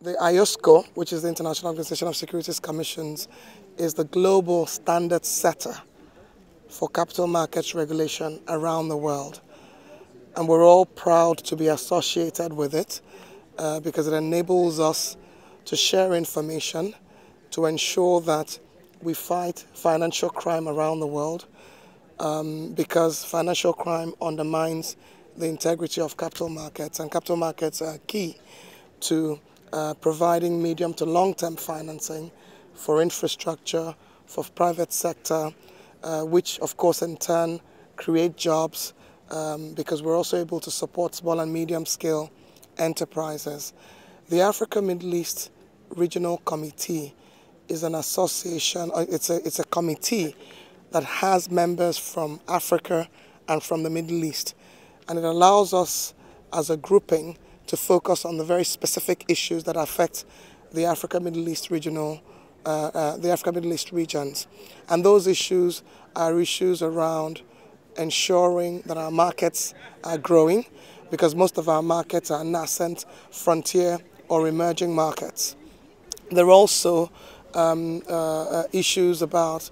The IOSCO, which is the International Organization of Securities Commissions, is the global standard setter for capital markets regulation around the world. And we're all proud to be associated with it because it enables us to share information to ensure that we fight financial crime around the world because financial crime undermines the integrity of capital markets, and capital markets are key to providing medium to long-term financing for infrastructure, for private sector, which of course in turn create jobs because we're also able to support small and medium scale enterprises. The Africa Middle East Regional Committee is an association, it's a committee that has members from Africa and from the Middle East, and it allows us as a grouping to focus on the very specific issues that affect the Africa Middle East regions. And those issues are issues around ensuring that our markets are growing, because most of our markets are nascent, frontier or emerging markets. There are also issues about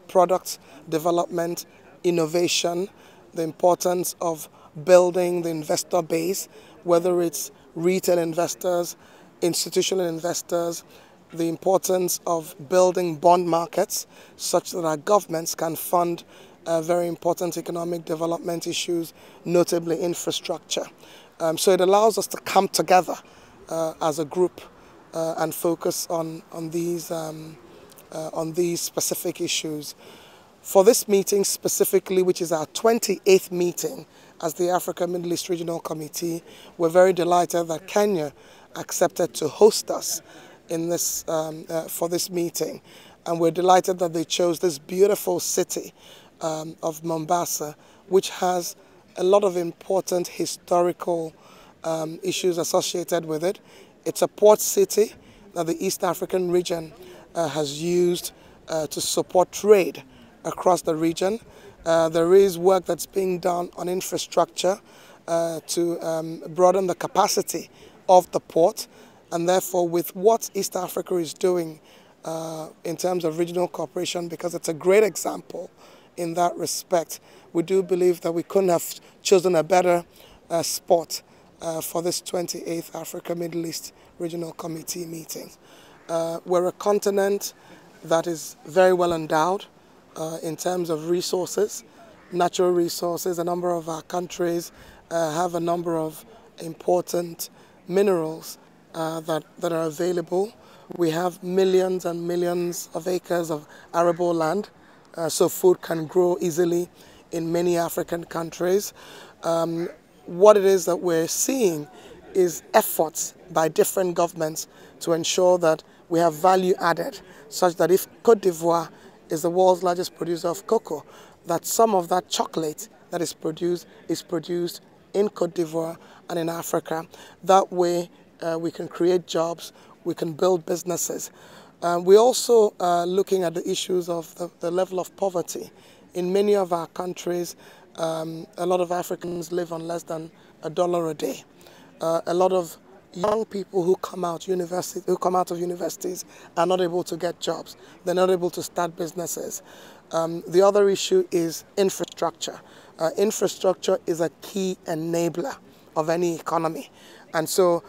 product development, innovation, the importance of building the investor base, whether it's retail investors, institutional investors, the importance of building bond markets such that our governments can fund very important economic development issues, notably infrastructure. So it allows us to come together as a group and focus on these specific issues. For this meeting specifically, which is our 28th meeting as the Africa Middle East Regional Committee, we're very delighted that Kenya accepted to host us in this, for this meeting. And we're delighted that they chose this beautiful city of Mombasa, which has a lot of important historical issues associated with it. It's a port city that the East African region has used to support trade across the region. There is work that's being done on infrastructure to broaden the capacity of the port, and therefore with what East Africa is doing in terms of regional cooperation, because it's a great example in that respect, we do believe that we couldn't have chosen a better spot for this 28th Africa Middle East Regional Committee meeting. We're a continent that is very well endowed in terms of resources, natural resources. A number of our countries have a number of important minerals that are available. We have millions and millions of acres of arable land, so food can grow easily in many African countries. What it is that we're seeing is efforts by different governments to ensure that we have value added, such that if Côte d'Ivoire is the world's largest producer of cocoa, that some of that chocolate that is produced in Côte d'Ivoire and in Africa. That way we can create jobs, we can build businesses. We're also looking at the issues of the level of poverty. In many of our countries, a lot of Africans live on less than $1 a day. A lot of young people who come out of universities are not able to get jobs. They're not able to start businesses. The other issue is infrastructure. Infrastructure is a key enabler of any economy. And so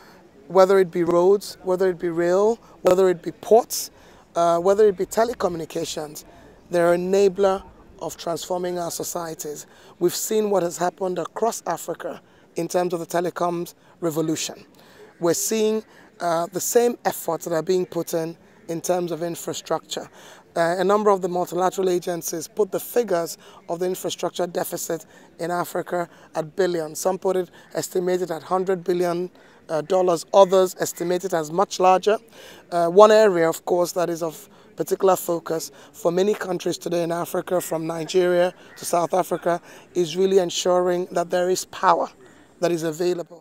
whether it be roads, whether it be rail, whether it be ports, whether it be telecommunications, they're an enabler of transforming our societies. We've seen what has happened across Africa in terms of the telecoms revolution. We're seeing the same efforts that are being put in terms of infrastructure. A number of the multilateral agencies put the figures of the infrastructure deficit in Africa at billions. Some put it estimated at $100 billion, others estimate it as much larger. One area, of course, that is of particular focus for many countries today in Africa, from Nigeria to South Africa, is really ensuring that there is power that is available.